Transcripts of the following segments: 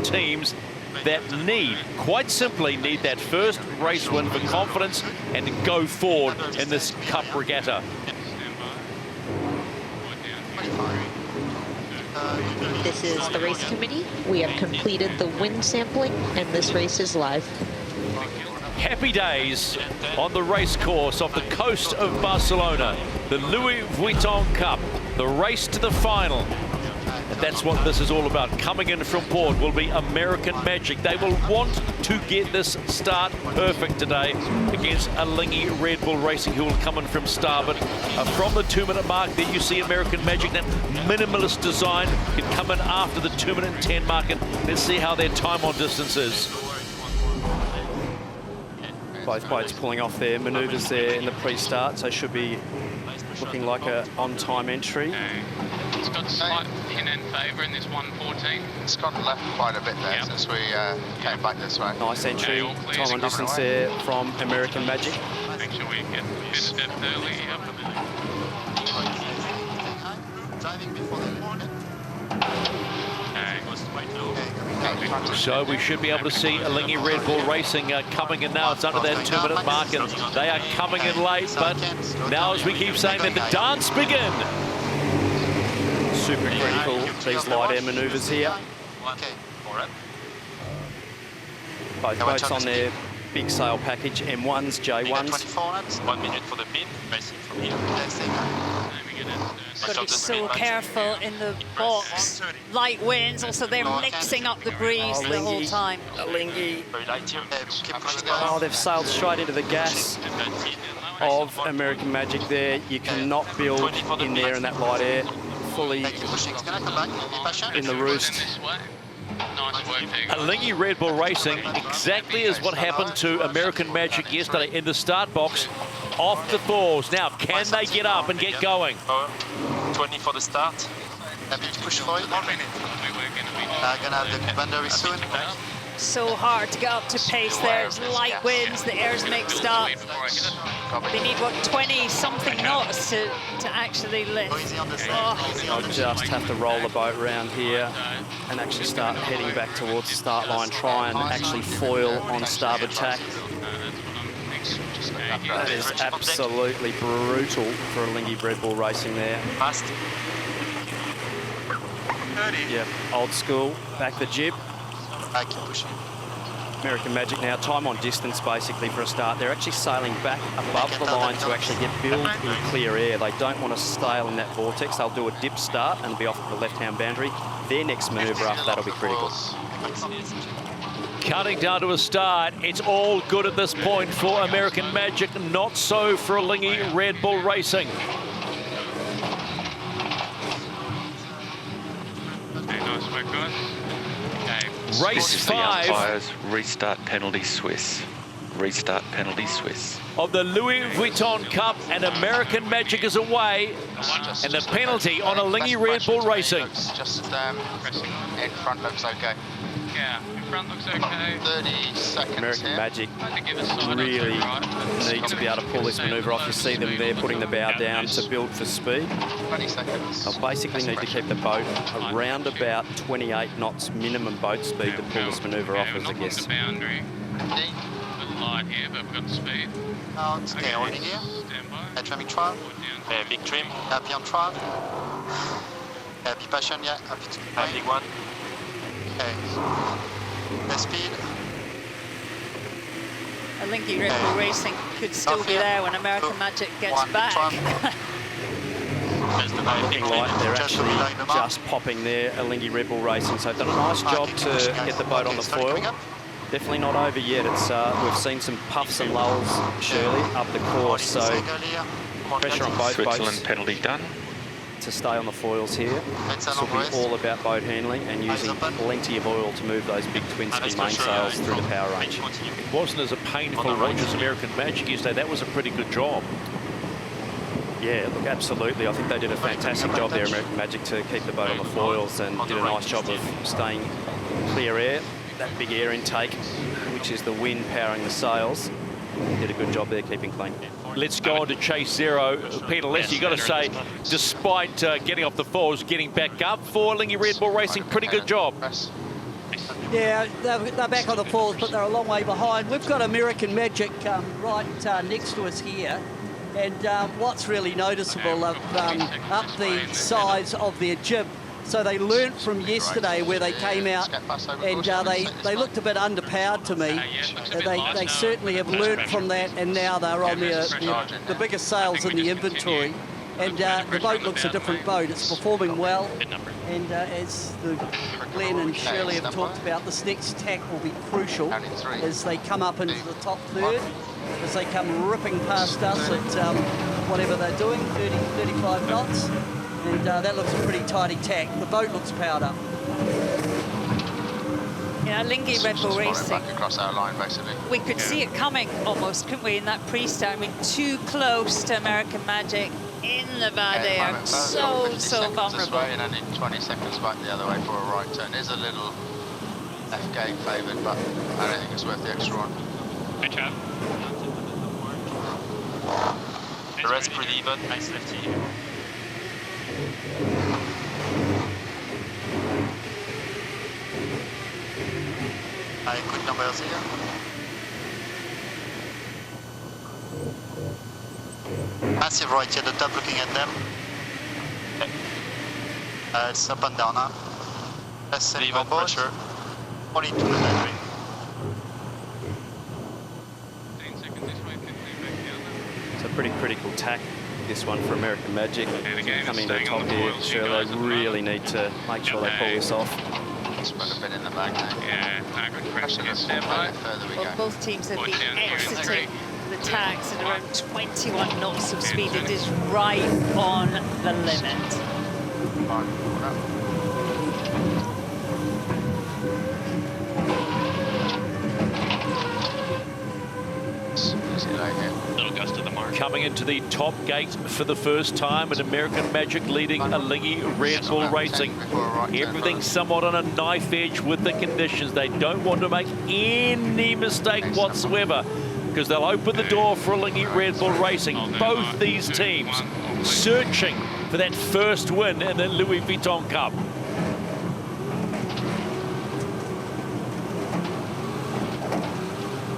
teams that quite simply need that first race win for confidence and to go forward in this Cup regatta. This is the race committee. We have completed the wind sampling, and this race is live. Happy days on the race course off the coast of Barcelona. The Louis Vuitton Cup, the race to the final. And that's what this is all about. Coming in from port will be American Magic. They will want to get this start perfect today against Alinghi Red Bull Racing, who will come in from starboard. From the 2-minute mark, there you see American Magic. That minimalist design can come in after the 2-minute and 10 mark. And let's see how their time on distance is. Both boats pulling off their manoeuvres there in the pre-start, so should be looking like a on-time entry. It's got a slight pin in favour in this 114. It's gone left quite a bit there since we came back this way. Nice entry, time on distance there from American Magic. Make sure we get a bit of depth early. So we should be able to see Alinghi Red Bull Racing coming in now. It's under that 2-minute mark, and they are coming in late. But now, as we keep saying, let the dance begin. Super critical, these light air manoeuvres here. Both boats on their big sail package, M1s, J1s. 1 minute for the pin, racing from here. Got to be so careful in the box. Light winds, also they're mixing up the breeze the whole time. Alinghi. Oh, they've sailed straight into the gas of American Magic there. You cannot build in there in that light air. Fully in the roost. Alinghi Red Bull Racing, exactly as what happened to American Magic yesterday in the start box, off the thaws. Now, can they get up and get going? 20 for the start. Happy to push for it. 1 minute. Gonna have the boundary soon. So hard to get up to pace there. It's light winds, the air's mixed up. They need, what, 20-something knots to actually lift. I'll just have to roll the boat around here and actually start heading back towards the start line, try and actually foil on starboard tack. That is absolutely brutal for Alinghi Red Bull Racing there. Fast. Yeah, old school, back the jib. I keep pushing. American Magic now, time on distance basically for a start. They're actually sailing back above the line to actually get build in clear air. They don't want to sail in that vortex. They'll do a dip start and be off the left-hand boundary. Their next manoeuvre after that'll be critical. Cutting down to a start. It's all good at this point for American Magic, not so for Alinghi Red Bull Racing. Nice work, guys. Race 5 Umpires, restart penalty Swiss. Restart penalty Swiss. of the Louis Vuitton Cup, and American Magic is away, and the penalty on Alinghi Red Bull Racing. Just in front looks okay. Yeah, in front looks okay. 30 seconds American here. Magic really need to be able to pull this manoeuvre off. You see them there putting the bow down to build for speed. 20 seconds. They'll basically need to keep the boat around about 28 knots minimum boat speed to pull this manoeuvre off, as I guess. Boundary. A little light here, but we've got the speed. Now it's holding here. Stand by. Head trimming trial. Big trim. Happy on trial. Happy passion, yeah. Happy to Big one. Okay. The speed. Alinghi Red Bull Racing could still be there when American Magic gets back. Looking like they're actually just popping there, Alinghi Red Bull Racing. So they've done a nice job to get the boat on the foil. Definitely not over yet. It's we've seen some puffs and lulls, Shirley, up the course. So pressure on both Switzerland boats penalty done. to stay on the foils here. This will be all about boat handling and using plenty of oil to move those big twin spin mainsails through the power range. It wasn't as a painful watch as American Magic yesterday. That was a pretty good job. Yeah, look, absolutely. I think they did a fantastic job there, American Magic, to keep the boat on the foils and did a nice job of staying clear air. That big air intake, which is the wind powering the sails, did a good job there keeping clean. Let's go on to chase zero. Peter Less, you've got to say, despite getting off the foils, getting back up for Alinghi Red Bull Racing, pretty good job. Yeah, they're back on the foils, but they're a long way behind. We've got American Magic right next to us here. And what's really noticeable, they've upped the size of their jib. So they learnt from yesterday where they came out and they looked a bit underpowered to me. They certainly have learnt from that, and now they're on the biggest sails in the inventory. And the boat looks a different boat. It's performing well. And as Glenn and Shirley have talked about, this next tack will be crucial as they come up into the top third, as they come ripping past us at whatever they're doing, 30, 35 knots. And that looks a pretty tidy tack. The boat looks powered up. Yeah, Alinghi Red Bull Racing. Back across our line, basically. We could see it coming almost, couldn't we, in that pre-start? I mean, too close to American Magic in the bad air. So vulnerable. This way and then in 20 seconds back the other way for a right turn. Is a little left gate favoured, but I don't think it's worth the extra one. Good job. The rest pretty even. Nice left here. Good numbers here. Massive right here at the top, looking at them. It's up and down now. Less setting on pressure. 42 to battery. 10 seconds this way, 15 back the other. It's a pretty critical tack, this one for American Magic. again, Coming to the staying on top the here, foils, sure you guys they at the really need to make sure they pull this off. Spread a bit in the back now. Yeah, no, good pressure. Actually, Stand by. the further we Well, go. both teams have Put been down here in exiting three. the tacks at around 21 knots of speed. It is right on the limit. Little gust of the mark. Coming into the top gate for the first time, and American Magic leading Alinghi Red Bull Racing. Everything somewhat on a knife edge with the conditions. They don't want to make any mistake whatsoever, because they'll open the door for Alinghi Red Bull Racing. Both these teams searching for that first win in the Louis Vuitton Cup.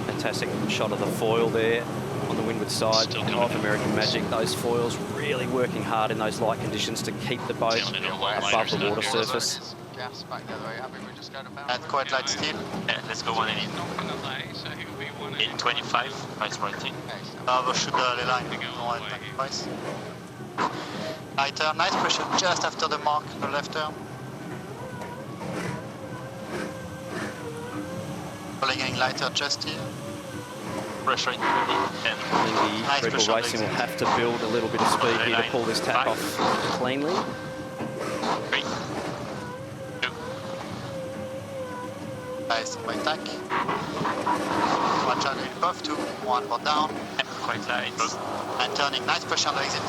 Fantastic shot of the foil there on the windward side of American Magic. Those foils really working hard in those light conditions to keep the boat above the water surface. Gas back the other way, happy we just go to bounce. And quite light still. Yeah, let's go 180. Not going to lay, so he'll be 180. In 25, nice right. Overshoot the line. Twice. Right turn, nice pressure just after the mark, the left turn. Pulling in lighter just here. Pressure in 20. And The Nice Red Bull pressure on Racing will exit. have to build a little bit of speed here to pull this tack off cleanly. 3, 2. Nice by tack. One channel in buff, 2, 1 for down. Quite light. And turning, nice pressure on the exit.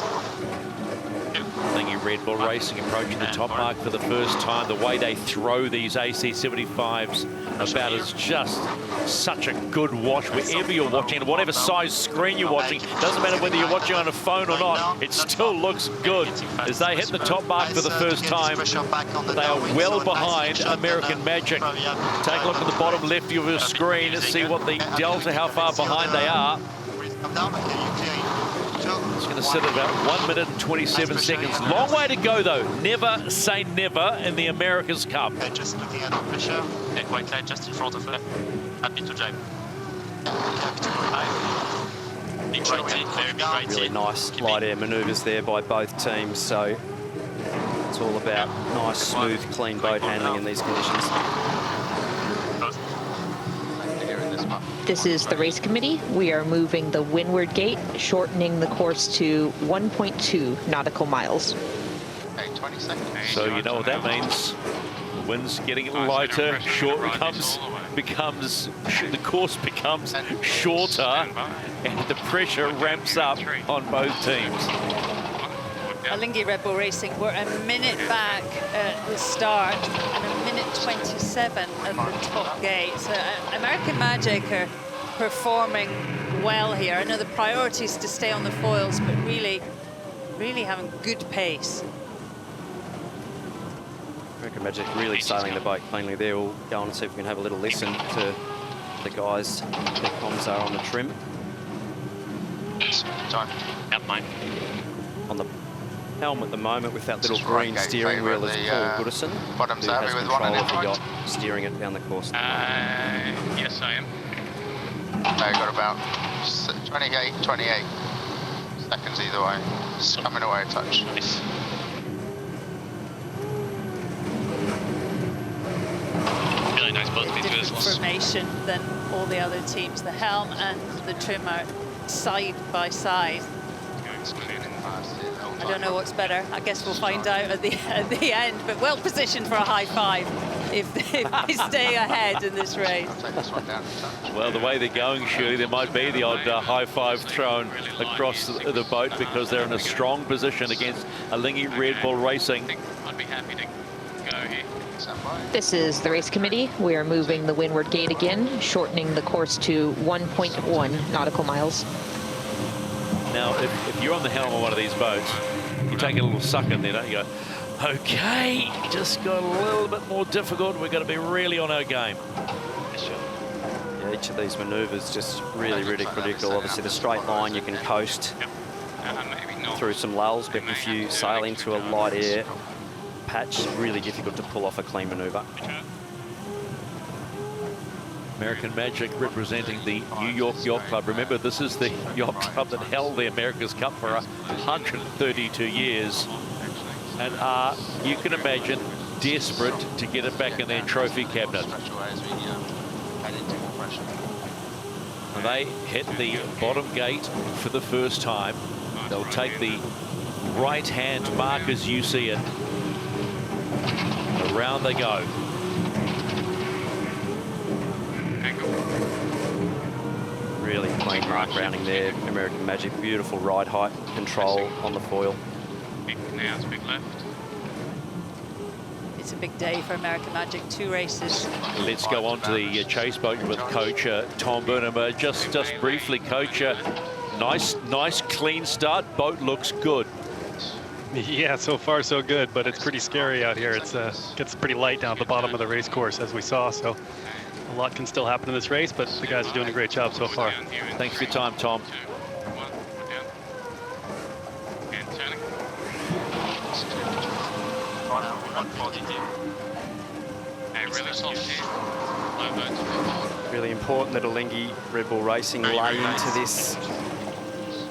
Alinghi Red Bull Racing approaching the top mark for the first time. The way they throw these AC75s about is just such a good watch wherever you're watching, and whatever size screen you're watching. Doesn't matter whether you're watching on a phone or not, it still looks good as they hit the top mark for the first time. They are well behind American Magic. Take a look at the bottom left of your screen and see what the delta, how far behind they are. It's going to sit at about 1 minute and 27 seconds. Long way to go, though. Never say never in the America's Cup. Okay, just looking at the pressure. Yeah, quite light, just in front of her. Happy to jibe. Big righty, very big righty. Really nice light air manoeuvres there by both teams. So it's all about nice, smooth, clean boat handling in these conditions. This is the race committee. We are moving the windward gate, shortening the course to 1.2 nautical miles. Okay, 20 seconds. So you know what that means. The wind's getting lighter, the course becomes shorter, and the pressure ramps up on both teams. Alinghi Red Bull Racing were a minute back at the start and a minute 27 at the top gate. So American Magic are performing well here. I know the priority is to stay on the foils, but really having good pace. American Magic really sailing the boat cleanly there. We'll go on and see if we can have a little listen to the guys. Their comms are on the trim. Time. Yep, mate. On the helm at the moment with that little green steering wheel is Paul Goodison, Bottom's who has happy with control one of the and yacht, steering it down the course. Yes, I am. They got about 28 seconds either way. It's coming away a touch. Nice. Really nice boat between Different us. formation than all the other teams. The helm and the trim are side by side. I don't know what's better. I guess we'll find out at the end, but well positioned for a high five if they stay ahead in this race. I'll take this one down a touch. Well, the way they're going, surely there might be the odd high five thrown across the boat because they're in a strong position against Alinghi Red Bull Racing. I'd be happy to go here. Stand by. This is the race committee. We are moving the windward gate again, shortening the course to 1.1 nautical miles. Now, if you're on the helm of one of these boats, you take a little suck in there, don't you? Go, okay, just got a little bit more difficult. We've got to be really on our game. Yeah, each of these manoeuvres just really, really critical. Obviously, the straight line you can coast Maybe not. through some lulls, but if you sail into a light air patch, really difficult to pull off a clean manoeuvre. American Magic representing the New York Yacht Club. Remember, this is the yacht club that held the America's Cup for 132 years. And are, you can imagine, desperate to get it back in their trophy cabinet. Stretch away as we head into more pressure. And they hit the bottom gate for the first time. They'll take the right-hand mark as you see it. Around they go. Really clean mark rounding there. American Magic, beautiful ride height control on the foil. Big now, it's big left. It's a big day for American Magic. 2 races. Let's go on to the chase boat with Coach Tom Burnham. Just briefly, Coach, nice clean start. Boat looks good. Yeah, so far so good, but it's pretty scary out here. It's gets pretty light down at the bottom of the race course, as we saw. So a lot can still happen in this race, but the guys are doing a great job so far. Thanks for your time, Tom. 2, 1, down. And turning. Hey, really soft here. Low boats. Really important that Alinghi Red Bull Racing lay into this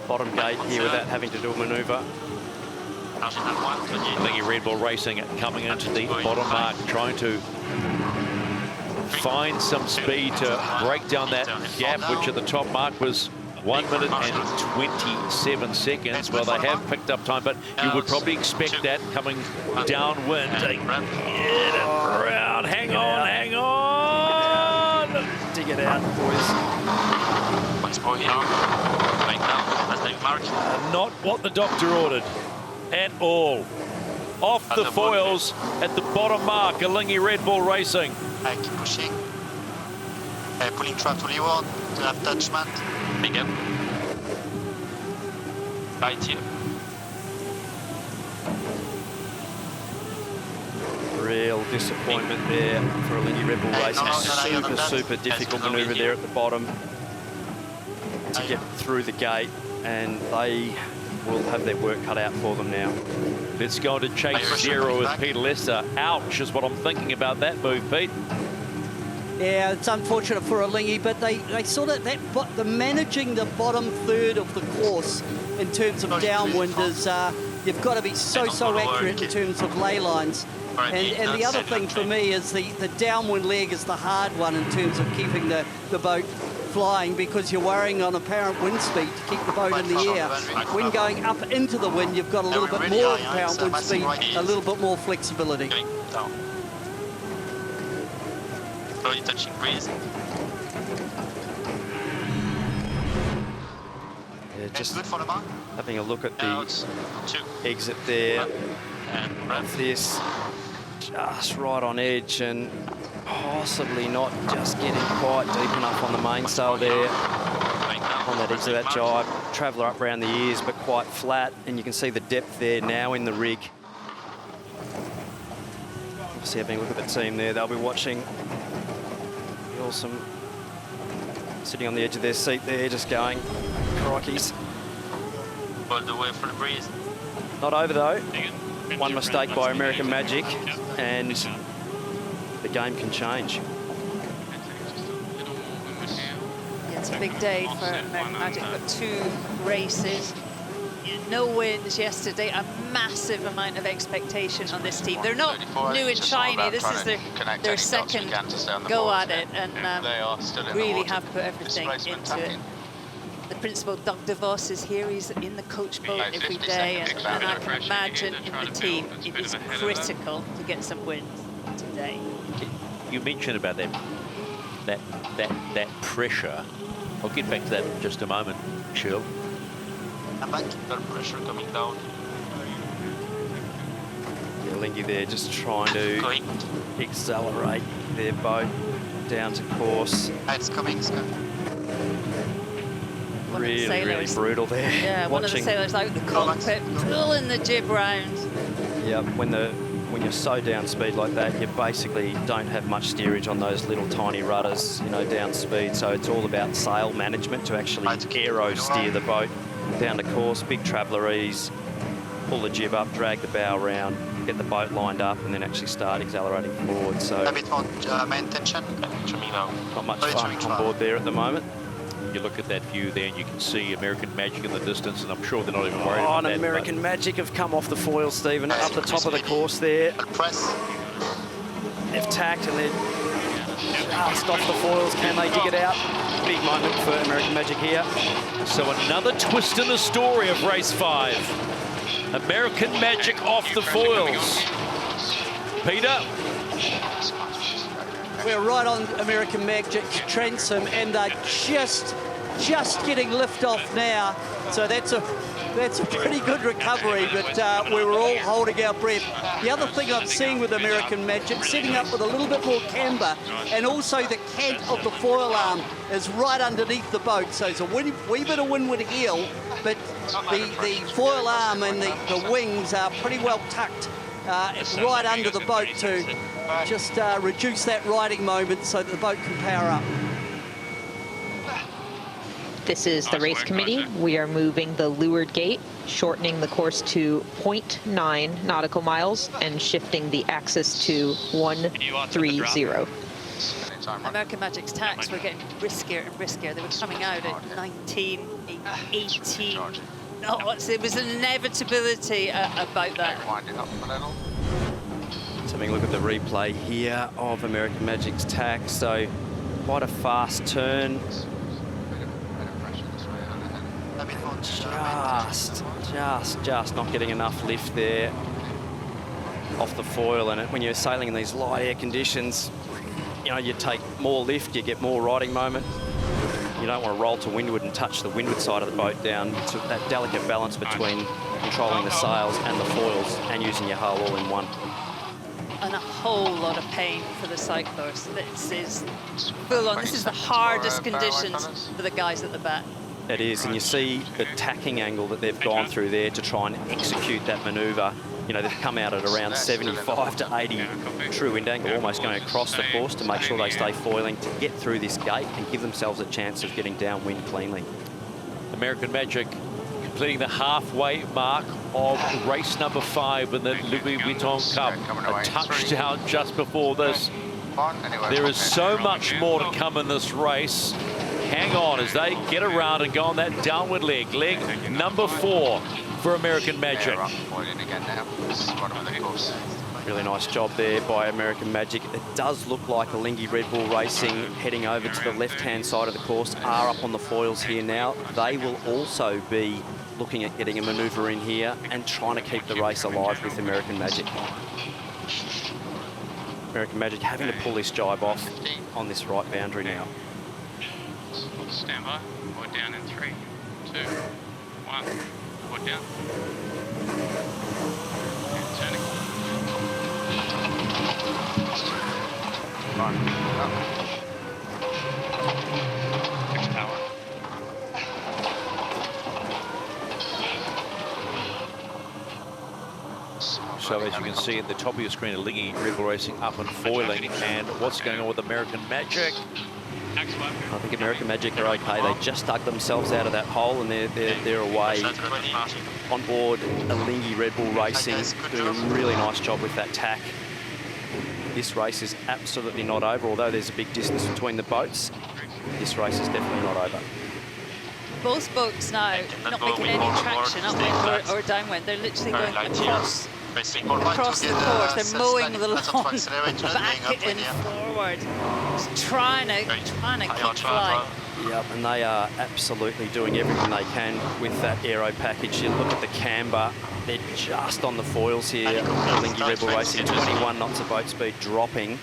bottom gate here without having to do a manoeuvre. Alinghi Red Bull Racing coming into the bottom mark, trying to find some speed to break down that gap, which at the top mark was 1 minute and 27 seconds. Well, they have picked up time, but you would probably expect that coming downwind to get it around. Hang on. Dig it out, boys. Not what the doctor ordered at all. Off the foils at the bottom mark, Alinghi Red Bull Racing. Keep pushing. Pulling trap to leeward, to attachment. Big up. Right here. Real disappointment there for Alinghi Red Bull Racing. Super difficult manoeuvre there at the bottom to get through the gate, and they will have their work cut out for them now. Let's go to chase zero with Peter Lester. Ouch is what I'm thinking about that move, Pete. Yeah, it's unfortunate for Alinghi, but they sort of, the managing the bottom third of the course in terms of downwind is, you've got to be so accurate in terms of ley lines. And the other thing for me is the downwind leg is the hard one in terms of keeping the boat flying, because you're worrying on apparent wind speed to keep the boat in the air. When going up into the wind, you've got a little bit more apparent wind speed, a little bit more flexibility. Slowly touching breeze. Yeah, just Good for the mark. having a look at the 2. exit there And of this, just right on edge and possibly not just getting quite deep enough on the mainsail there on that exit of that jibe. Traveller up around the ears, but quite flat, and you can see the depth there now in the rig. See, having a look at the team there, they'll be watching. Awesome. Sitting on the edge of their seat there, just going, crikeys. All the way for the breeze. Not over though. One mistake by American Magic, and the game can change. Yeah, it's a big day for American Magic. Got 2 races. No wins yesterday, a massive amount of expectation on this team. They're not new and shiny, this is their second go at it, and really have put everything into it. The principal, Doug DeVos, is here. He's in the coach boat every day, and I can imagine in the team it is critical to get some wins today. You mentioned about that pressure. I'll get back to that in just a moment, Shirl. I'm back. The pressure coming down. Yeah, Alinghi there just trying to accelerate their boat down to course. It's coming, it's coming. Really brutal there. Yeah, one of the sailors out the cockpit, pulling the jib round. Yeah, when you're so down speed like that, you basically don't have much steerage on those little tiny rudders, you know, down speed. So it's all about sail management to actually aero steer the boat down the course. Big traveller ease, pull the jib up, drag the bow around, get the boat lined up, and then actually start accelerating forward. So a bit more main tension. not much fun on board there at the moment. You look at that view there and you can see American Magic in the distance, and I'm sure they're not even worried about that. American Magic have come off the foil, Stephen, up the top of the course there. They've tacked and they're just off the foils. Can they dig it out? Big moment for American Magic here. So another twist in the story of race 5. American Magic off the foils. Peter? We're right on American Magic's transom, and they're just getting lift off now. So that's a pretty good recovery, but we were all holding our breath. The other thing I'm seeing with American Magic, setting up with a little bit more camber, and also the cant of the foil arm is right underneath the boat. So it's a wee bit of windward heel, but the foil arm and the wings are pretty well tucked right under the boat to just reduce that riding moment so that the boat can power up. This is the race committee. We are moving the leeward gate, shortening the course to 0.9 nautical miles and shifting the axis to 130. American Magic's tacks were getting riskier and riskier. They were coming out at 19, 18 knots. There was an inevitability about that. Let's have a look at the replay here of American Magic's tack. So quite a fast turn. Just not getting enough lift there off the foil. And when you're sailing in these light air conditions, you know, you take more lift, you get more riding moment. You don't want to roll to windward and touch the windward side of the boat down. It's that delicate balance between controlling the sails and the foils and using your hull all in one. And a whole lot of pain for the cyclists. This is full on. This is the hardest conditions for the guys at the back. It is, and you see the tacking angle that they've gone through there to try and execute that manoeuvre. You know, they've come out at around 75 to 80 true wind angle, almost going across the course to make sure they stay foiling to get through this gate and give themselves a chance of getting downwind cleanly. American Magic completing the halfway mark of race number 5 in the Louis Vuitton Cup. A touchdown just before this. There is so much more to come in this race. Hang on as they get around and go on that downward leg. Leg number 4 for American Magic. Really nice job there by American Magic. It does look like Alinghi Red Bull Racing heading over to the left-hand side of the course are up on the foils here now. They will also be looking at getting a manoeuvre in here and trying to keep the race alive with American Magic. American Magic having to pull this jibe off on this right boundary now. Stand by. Board down in 3, 2, 1. Board down. And turning. Fix power. So as you can see at the top of your screen, Alinghi, Red Bull Racing up and foiling. And what's going on with American Magic? I think American Magic are okay. They just dug themselves out of that hole and they're away. On board Alinghi Red Bull Racing, doing a really nice job with that tack. This race is absolutely not over, although there's a big distance between the boats. This race is definitely not over. Both boats now not making any traction upwind or downwind. They're literally going across the course. They're mowing the lawn, back and forward, just trying to keep flying. Yep, and they are absolutely doing everything they can with that aero package. You look at the camber, they're just on the foils here. Alinghi Red Bull Racing, 21 knots of boat speed dropping,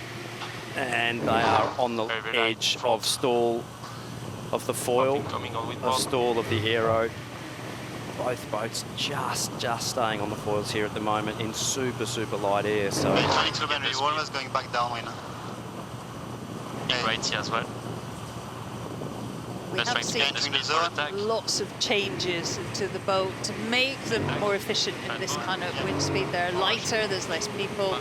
and they are on the edge of stall of the foil, of stall of the aero. Both boats just staying on the foils here at the moment in super light air. So we're almost going back downwind. Right here as well. We have seen lots of changes to the boat to make them more efficient in this kind of wind speed. They're lighter, there's less people,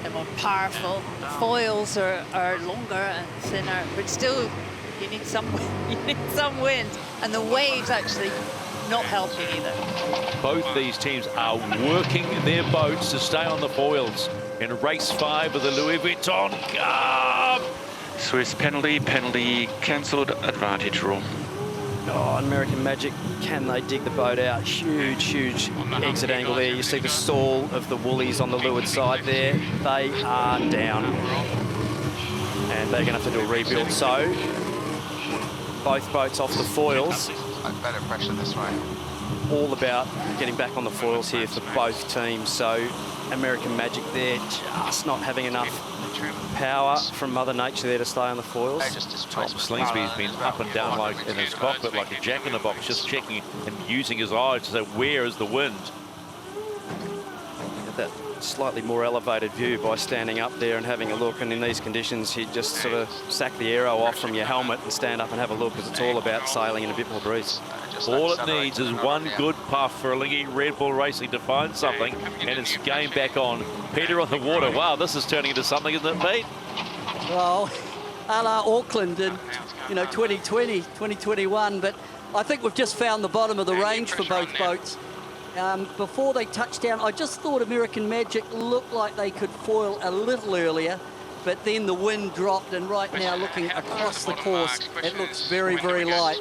they're more powerful. The foils are longer and thinner, but still you need some wind, and the waves actually not helping either. Both these teams are working their boats to stay on the foils in race 5 of the Louis Vuitton Cup. Swiss penalty cancelled, advantage rule. Oh, American Magic, can they dig the boat out? Huge exit angle there. You see the stall of the Woolies on the leeward side there. They are down. And they're going to have to do a rebuild. So, both boats off the foils. Better pressure this way. All about getting back on the foils here for both teams. So, American Magic there just not having enough power from Mother Nature there to stay on the foils. Tom Slingsby's been up and down like in his cockpit like a jack in the box, just checking and using his eyes to say, where is the wind? Get that slightly more elevated view by standing up there and having a look, and in these conditions you just sort of sack the aero off from your helmet and stand up and have a look, because it's all about sailing in a bit more breeze. All it needs is one good puff for Alinghi Red Bull Racing to find something, and it's game back on. Peter on the water. Wow, this is turning into something, isn't it, Pete? Well, a la Auckland in 2020, 2021, but I think we've just found the bottom of the range for both boats. Before they touched down, I just thought American Magic looked like they could foil a little earlier, but then the wind dropped, and right now looking across the course, it looks very light.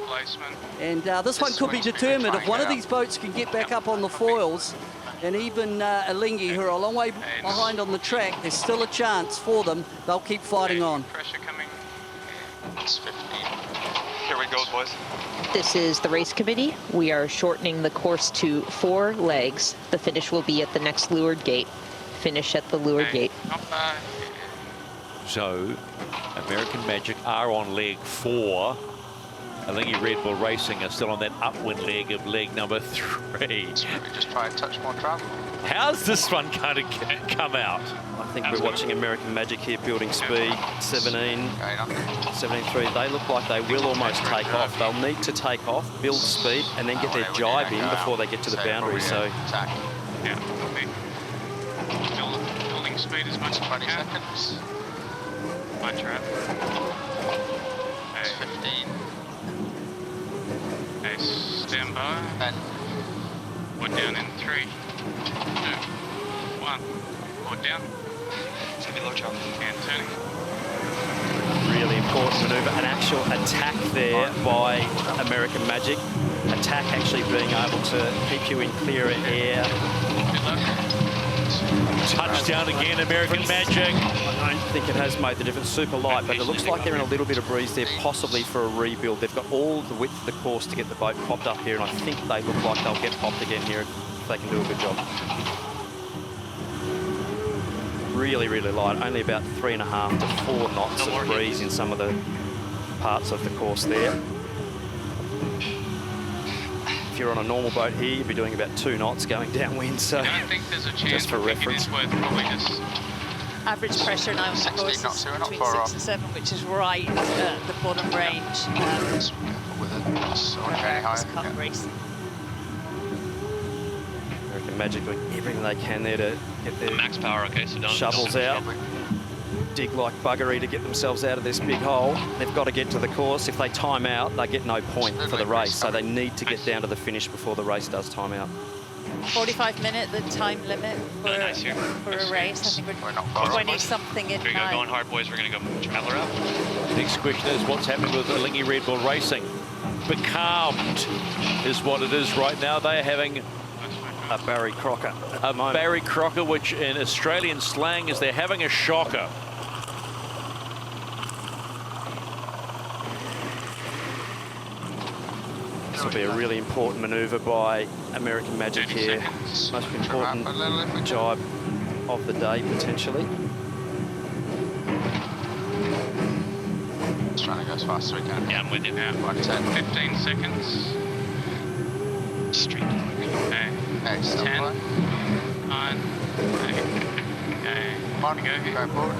And this one could be determined. If one of these boats can get back up on the foils, and even Alinghi, who are a long way behind on the track, there's still a chance for them. They'll keep fighting on. Pressure coming. It's 15. Here we go, boys. This is the race committee. We are shortening the course to 4 legs. The finish will be at the next leeward gate. Finish at the leeward gate. So, American Magic are on leg 4. Alinghi Red Bull Racing are still on that upwind leg of leg number 3. Just try and touch more travel. How's this one going to come out? I think we're watching American Magic here building speed, 17.3. They look like they will almost take off. They'll need to take off, build speed, and then get their jibe in before they get to the boundary. So, yeah, building speed as much as 20 seconds. My trap. It's 15. Okay, stand by. 10. We're down in 3, 2, 1. We're down. It's going to be low jump. And turning. really important manoeuvre. An actual attack there by American Magic. Attack actually being able to keep you in clearer air. Touchdown again, American Magic. I don't think it has made the difference. Super light, but it looks like they're in a little bit of breeze there, possibly for a rebuild. They've got all the width of the course to get the boat popped up here, and I think they look like they'll get popped again here if they can do a good job. Really, really light. Only about 3.5 to 4 knots of breeze in some of the parts of the course there. If you're on a normal boat here, you'd be doing about 2 knots going downwind, so I don't think there's a chance. just for reference. Average pressure now on the course is between 6 and 7, which is right at the bottom range. With it, it's very high. Cup racing. American American Magic doing everything they can there to get their max power, okay, so don't shovels out. Dig like buggery to get themselves out of this big hole. They've got to get to the course. If they time out, they get no point for the race, so they need to get down to the finish before the race does time out. 45-minute, the time limit for a race. I think we're 20-something in Here we go, time. going hard, boys. We're going to go Traveller out. Next question is what's happening with Alinghi Red Bull Racing? Becalmed is what it is right now. They are having a Barry Crocker. A Barry Crocker, which in Australian slang is they're having a shocker. This will be a really important manoeuvre by American Magic here. Most important job of the day, potentially. Just trying to go as fast as we can. Yeah, I'm with you now. 15 seconds. Street. Okay. 10, 9, 8. Okay. Come on, go forward.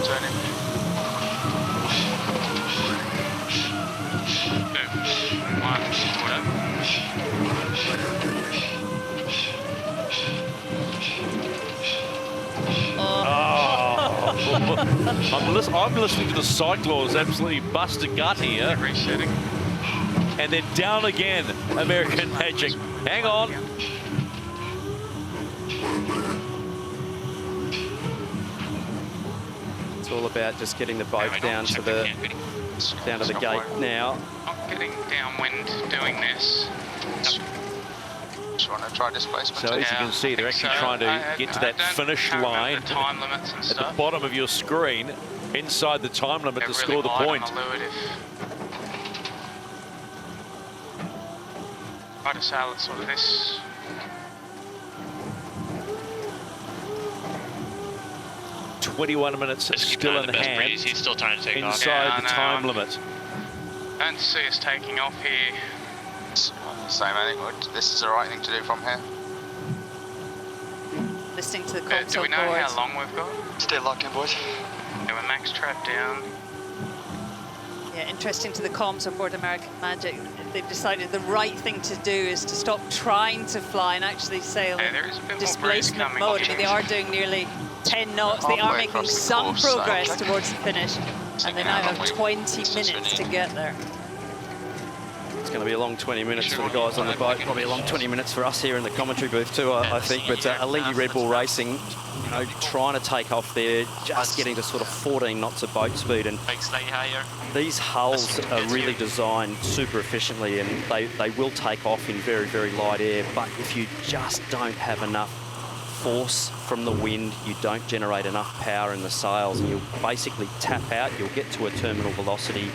Turning. 2, 1, whatever. I'm listening to the cyclors absolutely bust a gut here. Resetting. And then down again, American Magic. Hang on. It's all about just getting the boat down to the gate now. Not getting downwind doing this. Just want to try displacement. So as you can see, they're actually trying to get to that finish line at the bottom of your screen, inside the time limit to score the point. Try to sail it sort of this. "21 minutes still in hand." He's still trying to take off. Inside the time limit. Don't see us taking off here. Same, I think this is the right thing to do from here. Listening to the console do we know board. how long we've got? Stay locked in, boys. Yeah, we're max trap down. Yeah, interesting to the comms aboard American Magic. They've decided the right thing to do is to stop trying to fly and actually sail in displacement mode. I mean, they are doing nearly 10 knots. They are making some progress towards the finish, and they now have 20 minutes to get there. It's going to be a long 20 minutes for the guys on the boat. Probably a long 20 minutes for us here in the commentary booth too, I think. But Alinghi Red Bull Racing, you know, trying to take off there, just getting to sort of 14 knots of boat speed. And these hulls are really designed super efficiently, and they will take off in very, very light air. But if you just don't have enough force from the wind, you don't generate enough power in the sails, and you'll basically tap out. You'll get to a terminal velocity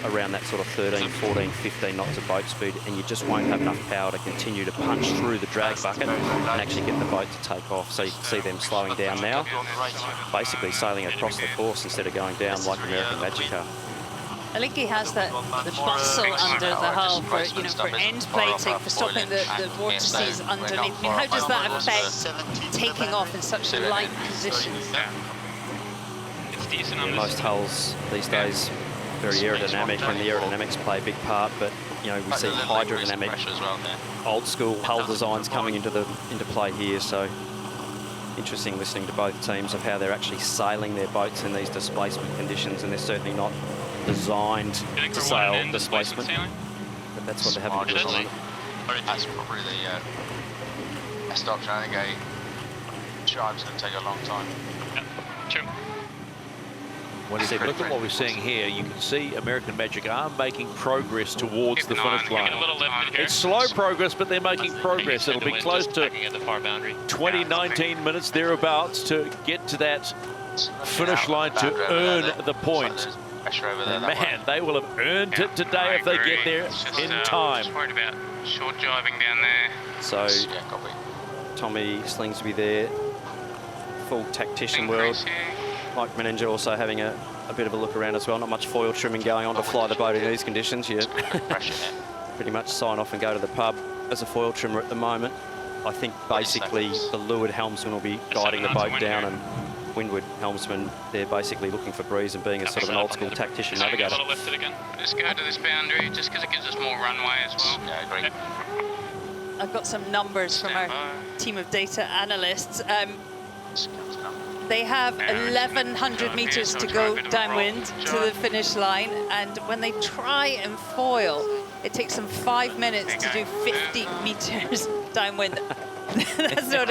around that sort of 13, 14, 15 knots of boat speed, and you just won't have enough power to continue to punch through the drag bucket and actually get the boat to take off. So you can see them slowing down now, basically sailing across the course instead of going down like American Magic are. Alinghi has the bustle under the hull for, you know, for end plating, for stopping the vortices underneath. I mean, how does that affect taking off in such light conditions? It's decent on Most hulls these days very aerodynamic, and the aerodynamics play a big part, but you know, we see hydrodynamic old school hull designs coming into play here. So interesting listening to both teams of how they're actually sailing their boats in these displacement conditions, and they're certainly not designed to sail displacement, but that's what they're having to do at the moment. That's probably the best option. I think a drive's going to take a long time. Yeah, true. When you look at what we're seeing here, you can see American Magic are making progress towards the finish line. It's slow progress, but they're making progress. It'll be close to 19 minutes thereabouts to get to that finish line to earn the point. And man, they will have earned it today if they get there in time. Just worried about short driving down there. So Tommy Slingsby there, full tactician world. Mike Meninger also having a bit of a look around as well. Not much foil trimming going on to fly the boat in these conditions. You pretty much sign off and go to the pub as a foil trimmer at the moment. I think basically the leeward helmsman will be guiding the boat down, and windward helmsman, they're basically looking for breeze and being a sort of an old school tactician navigator. Just go to this boundary just because it gives us more runway as well. Yeah, I agree. I've got some numbers from our team of data analysts. They have 1,100 meters to go downwind to the finish line, and when they try and foil, it takes them 5 minutes to do 50 meters downwind. That's not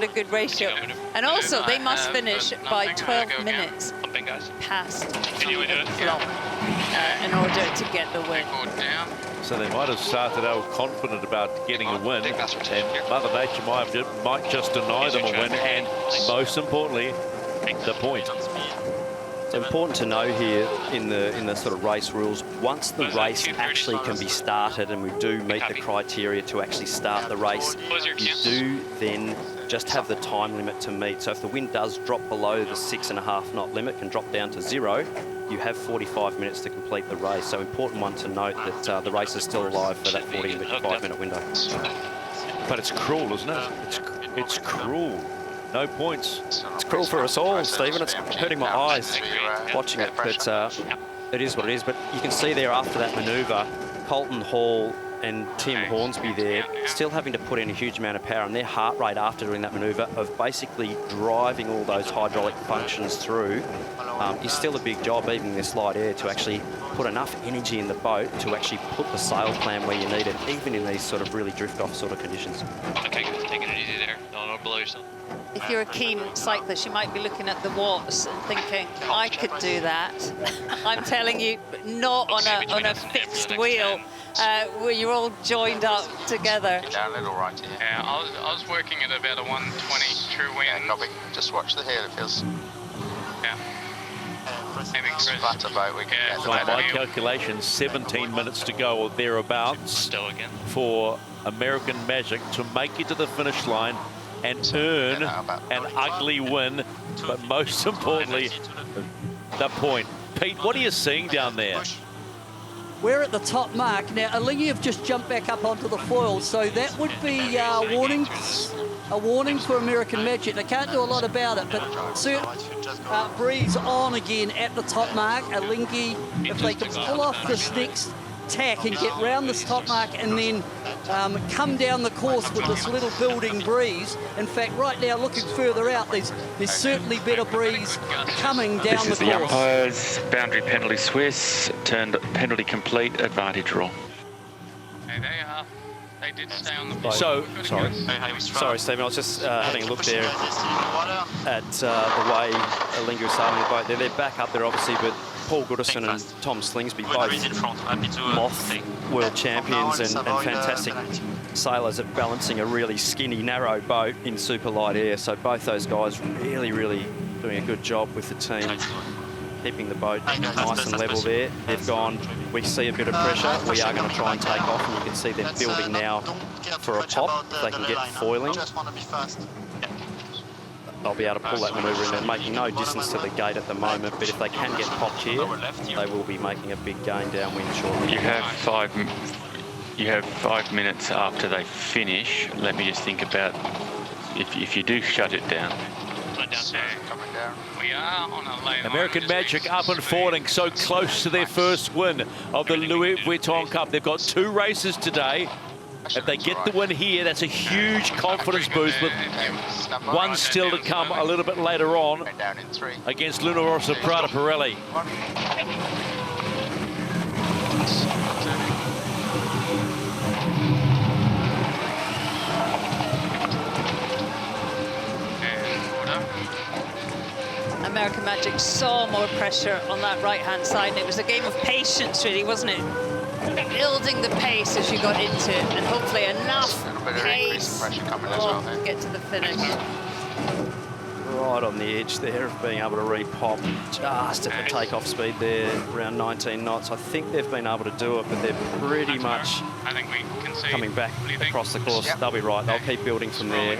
a good ratio. And also, they must finish by 12 minutes past flop in order to get the win. So they might have started out confident about getting a win, and Mother Nature might just deny them a win, and most importantly, the point. It's important to know here in the sort of race rules, once the race actually can be started and we do meet the criteria to actually start the race, you do then just have the time limit to meet. So if the wind does drop below the 6.5 knot limit, can drop down to 0, you have 45 minutes to complete the race. So important one to note that the race is still alive for that 45-minute window. But it's cruel, isn't it? It's cruel. No points. It's cruel for us all, Stephen. It's hurting my eyes watching it, but it is what it is. But you can see there after that manoeuvre, Colton Hall and Tim Hornsby there still having to put in a huge amount of power, and their heart rate after doing that manoeuvre of basically driving all those hydraulic functions through is still a big job, even in this light air, to actually put enough energy in the boat to actually put the sail plan where you need it, even in these sort of really drift-off sort of conditions. Okay, taking it easy there. Don't blow yourself. If you're a keen cyclist, you might be looking at the watts and thinking, I could do that. I'm telling you, not on a fixed wheel where you're all joined up together. Down a little right here. Yeah, I was working at about a 120 true wind. Yeah, copy. Just watch the heel, it feels. Yeah. Maybe Chris. Flatter boat, we can get the By better. my calculations, 17 minutes to go or thereabouts for American Magic to make it to the finish line and earn an ugly win, but most importantly, the point. Pete, what are you seeing down there? We're at the top mark. Now, Alinghi have just jumped back up onto the foil, so that would be a warning for American Magic. They can't do a lot about it, but breeze on again at the top mark. Alinghi, if they can pull off this next tack and get round this top mark and then come down the course with this little building breeze. In fact, right now, looking further out, there's certainly better breeze coming down This is the the course. umpires, boundary penalty Swiss, turned penalty complete, advantage rule. Hey, they did stay on the boat. So, sorry. Sorry, Stephen, I was just having a look there at the way Alinghi was sailing the boat there. They're back up there, obviously, but Paul Goodison and Tom Slingsby, both Moth world champions and fantastic sailors at balancing a really skinny, narrow boat in super light air. So both those guys really, really doing a good job with the team, keeping the boat nice and level there. They've gone, we see a bit of pressure, we are going to try and take off, and you can see they're building now for a pop. If they can get foiling, they'll be able to pull that manoeuvre in. They're making no distance to the gate at the moment, but if they can get popped here, they will be making a big gain downwind shortly. You have 5 minutes after they finish. Let me just think about if you do shut it down. We are on a lane. American Magic up and falling, so close to their first win of the Louis Vuitton Cup. They've got 2 races today. If they get the win here, that's a huge confidence boost, with one still to come a little bit later on against Luna Rossa Prada Pirelli. American Magic saw more pressure on that right-hand side, and it was a game of patience, really, wasn't it? Building the pace as you got into it, and hopefully enough pace to get to the finish. Right on the edge there of being able to repop just at the takeoff speed there, around 19 knots. I think they've been able to do it, but they're pretty much coming back across the course. They'll be right. They'll keep building from there.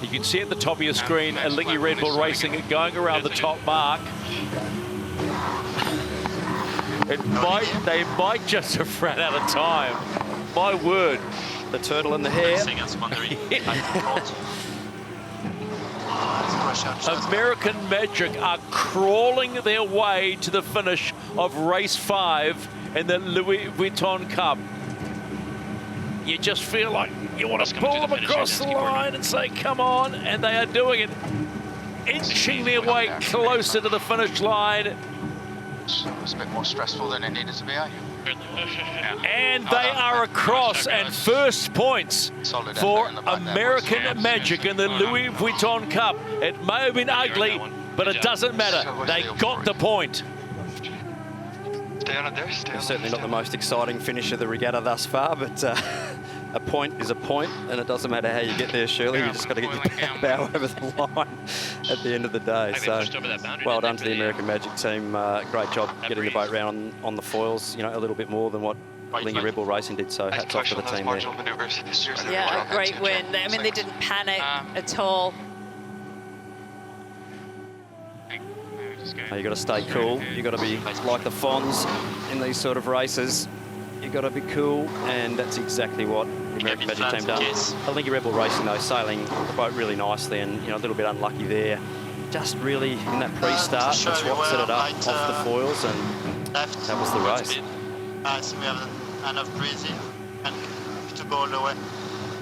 You can see at the top of your screen, Alinghi Red Bull Racing going around the top mark. They might just have ran out of time. My word. The turtle in the hair. American Magic are crawling their way to the finish of race 5 in the Louis Vuitton Cup. you just feel like you want to pull them across the line and say, come on, and they are doing it, inching their way closer to the finish line. It's a bit more stressful than it needed to be, eh? And they are across, and first points for American Magic in the Louis Vuitton Cup. It may have been ugly, but it doesn't matter. They got the point. Certainly not the most exciting finish of the regatta thus far, but a point is a point, and it doesn't matter how you get there, Shirley. You just got to get your bow over the line at the end of the day. So, well done to the American Magic team. Great job getting the boat round on the foils. You know, a little bit more than what Alinghi Red Bull Racing did. So, hats off to the team there. Yeah, a great win. I mean, they didn't panic at all. You've got to stay cool. You've got to be like the Fonz in these sort of races. You've got to be cool, and that's exactly what the American Magic team done. Alinghi Red Bull Racing, though, sailing the boat really nicely, and a little bit unlucky there. Just really in that pre-start, that's what set it up off the foils, and that was the race. I think we have enough breeze and to go all the way.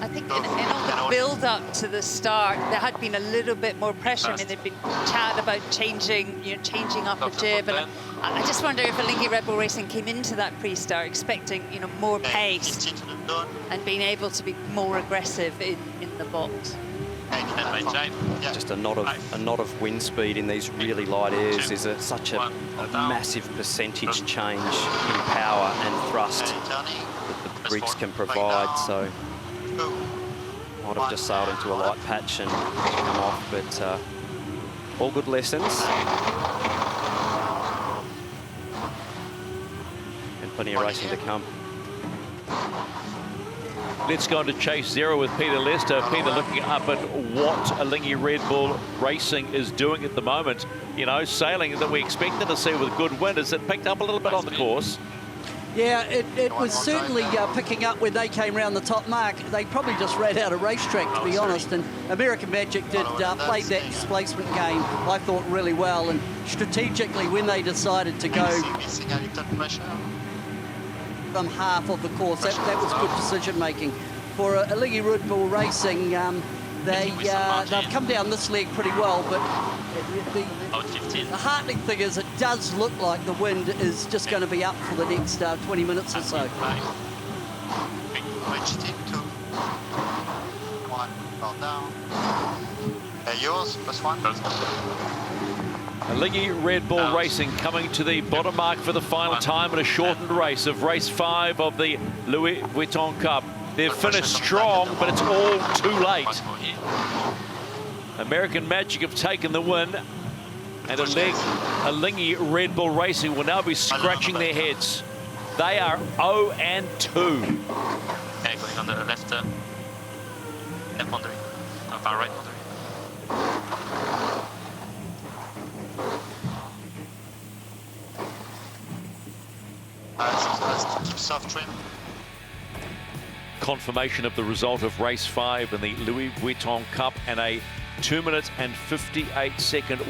I think in all the build-up to the start, there had been a little bit more pressure. I mean, there'd been chat about changing up a jib, and I just wonder if Alinghi Red Bull Racing came into that pre-start expecting, more pace and being able to be more aggressive in the box. Just a knot of wind speed in these really light airs is such a massive percentage change in power and thrust that the rigs can provide. So might have just sailed into a light patch and come off, but all good lessons. And plenty of racing to come. Let's go into Chase Zero with Peter Lester. Peter, looking up at what Alinghi Red Bull Racing is doing at the moment. Sailing that we expected to see with good wind. Has it picked up a little bit on the course? Yeah, it was certainly picking up when they came round the top mark. They probably just ran out of racetrack, to be honest, and American Magic did play that displacement game, I thought, really well, and strategically when they decided to go from half of the course, that was good decision-making. For Alinghi Red Bull Racing, they've come down this leg pretty well, but the heartening thing is it does look like the wind is just going to be up for the next 20 minutes or so. Yours, plus one. Alinghi Red Bull Racing coming to the bottom mark for the final time in a shortened race of race 5 of the Louis Vuitton Cup. They've finished strong, but it's all too late. American Magic have taken the win, and Alinghi Red Bull Racing will now be scratching their heads. They are 0-2. Going on the left boundary, far right boundary. Keep soft trim. Confirmation of the result of race 5 in the Louis Vuitton Cup, and a 2 minute and 58 second